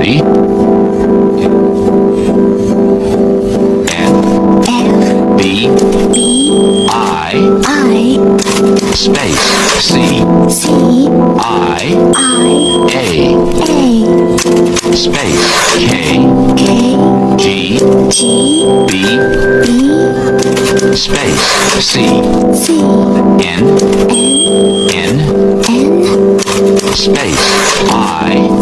Ready? Space C I A space K G B space C N space I